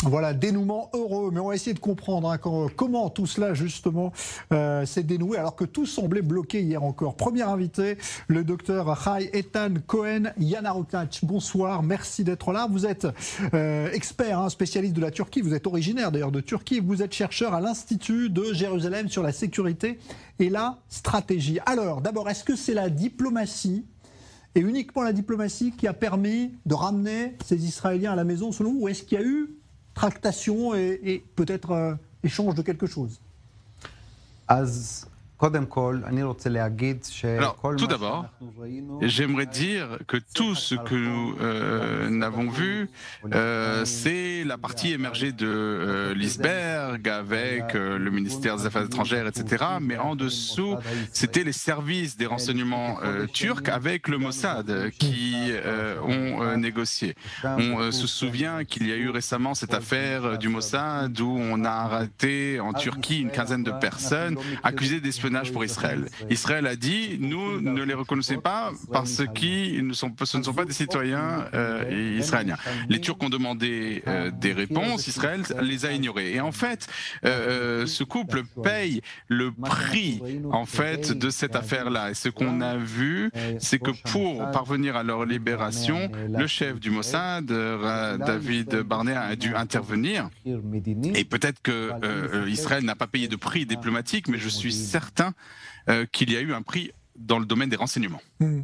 Voilà, dénouement heureux, mais on va essayer de comprendre comment tout cela justement s'est dénoué alors que tout semblait bloqué hier encore. Premier invité, le docteur Chai Etan Cohen Yanarotac. Bonsoir, merci d'être là. Vous êtes expert, spécialiste de la Turquie, vous êtes originaire d'ailleurs de Turquie, vous êtes chercheur à l'Institut de Jérusalem sur la sécurité et la stratégie. Alors d'abord, est-ce que c'est la diplomatie et uniquement la diplomatie qui a permis de ramener ces Israéliens à la maison selon vous, ou est-ce qu'il y a eu tractation et peut-être échange de quelque chose? Alors, tout d'abord, j'aimerais dire que tout ce que nous avons vu, c'est la partie émergée de l'iceberg avec le ministère des Affaires étrangères, etc. Mais en dessous, c'était les services des renseignements turcs avec le Mossad qui ont négocié. On se souvient qu'il y a eu récemment cette affaire du Mossad où on a arrêté en Turquie une quinzaine de personnes accusées d'espionnage pour Israël. Israël a dit, nous ne les reconnaissons pas parce que ce ne sont pas des citoyens israéliens. Les Turcs ont demandé des réponses, Israël les a ignorées. Et en fait, ce couple paye le prix en fait de cette affaire-là. Et ce qu'on a vu, c'est que pour parvenir à leur libération, le chef du Mossad, David Barnea, a dû intervenir. Et peut-être que Israël n'a pas payé de prix diplomatique, mais je suis certain qu'il y a eu un prix dans le domaine des renseignements.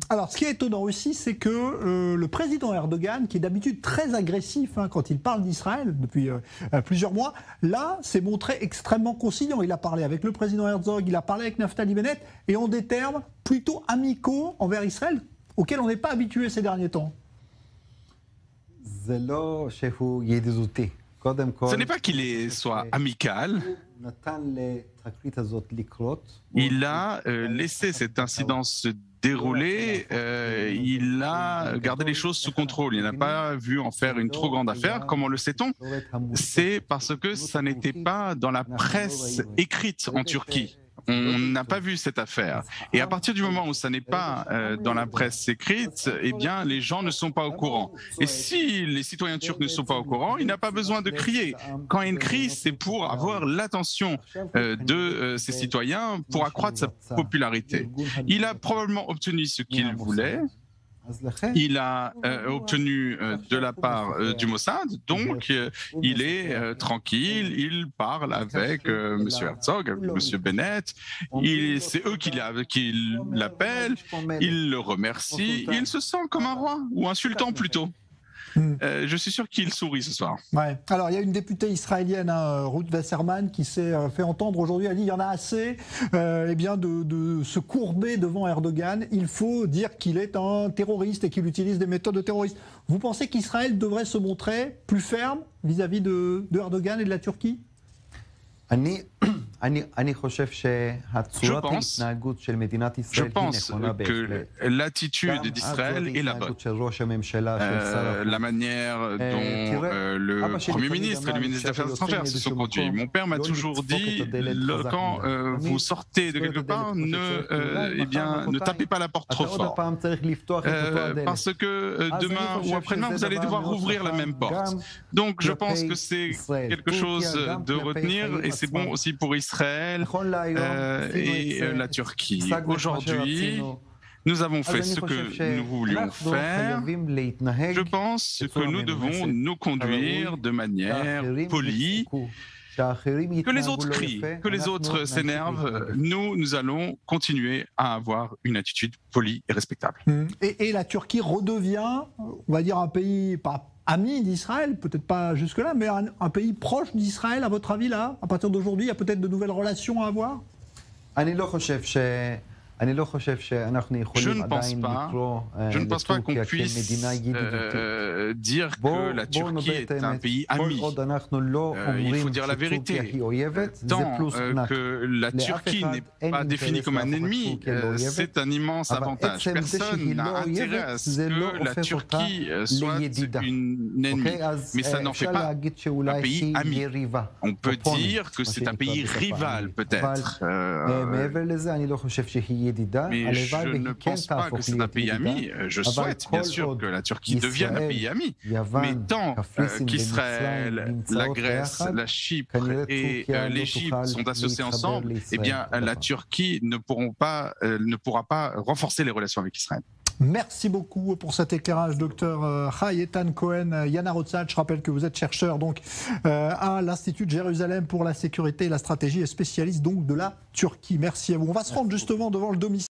Alors, ce qui est étonnant aussi, c'est que le président Erdogan, qui est d'habitude très agressif quand il parle d'Israël depuis plusieurs mois, là, s'est montré extrêmement conciliant. Il a parlé avec le président Herzog, il a parlé avec Naftali Bennett, et en des termes plutôt amicaux envers Israël, auxquels on n'est pas habitué ces derniers temps. Ce n'est pas qu'il soit amical. Il a laissé cet incident se dérouler, il a gardé les choses sous contrôle, il n'a pas vu en faire une trop grande affaire. Comment le sait-on? C'est parce que ça n'était pas dans la presse écrite en Turquie. On n'a pas vu cette affaire. Et à partir du moment où ça n'est pas dans la presse écrite, eh bien, les gens ne sont pas au courant. Et si les citoyens turcs ne sont pas au courant, il n'a pas besoin de crier. Quand il crie, c'est pour avoir l'attention de ses citoyens, pour accroître sa popularité. Il a probablement obtenu ce qu'il voulait. Il a obtenu de la part du Mossad, donc il est tranquille, il parle avec M. Herzog, avec M. Bennett, c'est eux qui l'appellent, il le remercie, il se sent comme un roi, ou un sultan plutôt. Je suis sûr qu'il sourit ce soir. Ouais. Alors, il y a une députée israélienne, Ruth Wasserman, qui s'est fait entendre aujourd'hui. Elle a dit il y en a assez de se courber devant Erdogan. Il faut dire qu'il est un terroriste et qu'il utilise des méthodes de terroristes. Vous pensez qu'Israël devrait se montrer plus ferme vis-à-vis de Erdogan et de la Turquie? Je pense que l'attitude d'Israël est la bonne. La manière dont le Premier ministre et le ministre des Affaires étrangères se sont conduits. Mon père m'a toujours dit, quand vous sortez de quelque part, ne tapez pas la porte trop fort. Parce que demain ou après-demain, vous allez devoir rouvrir la même porte. Donc je pense que c'est quelque chose de retenir et c'est bon aussi pour Israël et la Turquie. Aujourd'hui, nous avons fait ce que nous voulions faire. Je pense que nous devons nous conduire de manière polie. Que les autres crient, que les autres s'énervent, nous allons continuer à avoir une attitude polie et respectable. Et la Turquie redevient, on va dire, un pays pas ami d'Israël, peut-être pas jusque-là, mais un pays proche d'Israël, à votre avis, là, à partir d'aujourd'hui, il y a peut-être de nouvelles relations à avoir? Je ne pense pas qu'on puisse dire que la Turquie est un pays ami. Il faut dire la vérité. Tant que la Turquie n'est pas définie comme un ennemi, c'est un immense avantage. Personne n'a intérêt à ce que la Turquie soit une ennemie. Mais ça n'en fait pas un pays ami. On peut dire que c'est un pays rival, peut-être. Mais je ne pense pas que c'est un pays ami. Je souhaite bien sûr que la Turquie devienne un pays ami. Mais tant qu'Israël, la Grèce, la Chypre et l'Égypte sont associés ensemble, eh bien la Turquie ne pourra pas renforcer les relations avec Israël. Merci beaucoup pour cet éclairage, docteur Chai Eitan Cohen. Yana Rotzat, je rappelle que vous êtes chercheur donc, à l'Institut de Jérusalem pour la sécurité et la stratégie et spécialiste donc de la Turquie. Merci à vous. On va se rendre justement devant le domicile.